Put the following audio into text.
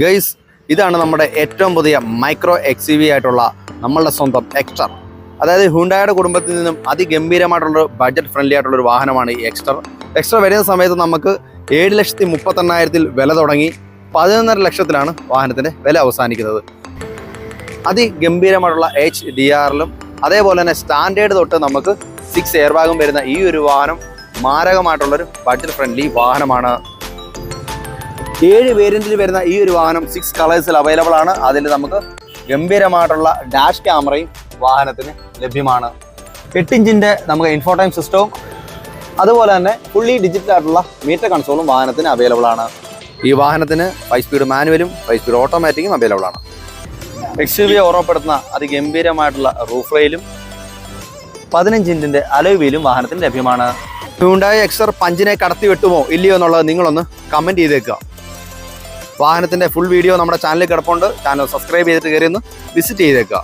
Guys, ഇതാണ് നമ്മുടെ ഏറ്റവും പുതിയ മൈക്രോ XUV ആയിട്ടുള്ള നമ്മളുടെ സ്വന്തം എക്സ്റ്റർ. അതായത് ഹ്യുണ്ടായുടെ കുടുംബത്തിൽ നിന്നും അതിഗംഭീരമായിട്ടുള്ളൊരു ബഡ്ജറ്റ് ഫ്രണ്ട്ലി ആയിട്ടുള്ളൊരു വാഹനമാണ് ഈ എക്സ്റ്റർ. എക്സ്റ്റർ വരുന്ന സമയത്ത് നമുക്ക് 7,38,000 വില തുടങ്ങി 11.5 ലക്ഷത്തിലാണ് വാഹനത്തിൻ്റെ വില അവസാനിക്കുന്നത്. അതിഗംഭീരമായിട്ടുള്ള HDR-ലും അതേപോലെ തന്നെ സ്റ്റാൻഡേർഡ് തൊട്ട് നമുക്ക് 6 എയർ ബാഗും വരുന്ന ഈ ഒരു വാഹനം മാരകമായിട്ടുള്ളൊരു ബഡ്ജറ്റ് ഫ്രണ്ട്ലി വാഹനമാണ്. 7 വേരിയന്റിൽ വരുന്ന ഈ ഒരു വാഹനം 6 കളേഴ്സിൽ അവൈലബിൾ ആണ്. അതിൽ നമുക്ക് ഗംഭീരമായിട്ടുള്ള ഡാഷ് ക്യാമറയും വാഹനത്തിന് ലഭ്യമാണ്. 8 ഇഞ്ചിൻ്റെ നമുക്ക് ഇൻഫോടൈം സിസ്റ്റവും അതുപോലെ തന്നെ ഫുള്ളി ഡിജിറ്റൽ ആയിട്ടുള്ള മീറ്റർ കൺസോളും വാഹനത്തിന് അവൈലബിൾ ആണ്. ഈ വാഹനത്തിന് 5 സ്പീഡ് മാനുവലും 5 സ്പീഡ് ഓട്ടോമാറ്റിക്കും അവൈലബിൾ ആണ്. XUV ഓർമ്മപ്പെടുത്തുന്ന അതിഗംഭീരമായിട്ടുള്ള റൂഫ് റെയിലും 15 ഇഞ്ചിൻ്റെ അലോയ് വീലും വാഹനത്തിന് ലഭ്യമാണ്. ഹ്യുണ്ടായി എക്സ്റ്റർ പഞ്ചിനെ കടത്തി വെട്ടുമോ ഇല്ലയോ എന്നുള്ളത് നിങ്ങളൊന്ന് കമൻറ്റ് ചെയ്തേക്കുക. വാഹനത്തിൻ്റെ ഫുൾ വീഡിയോ നമ്മുടെ ചാനലിൽ കിടപ്പുണ്ട്. ചാനൽ സബ്സ്ക്രൈബ് ചെയ്തിട്ട് കയറി ഒന്ന് വിസിറ്റ് ചെയ്തേക്കുക.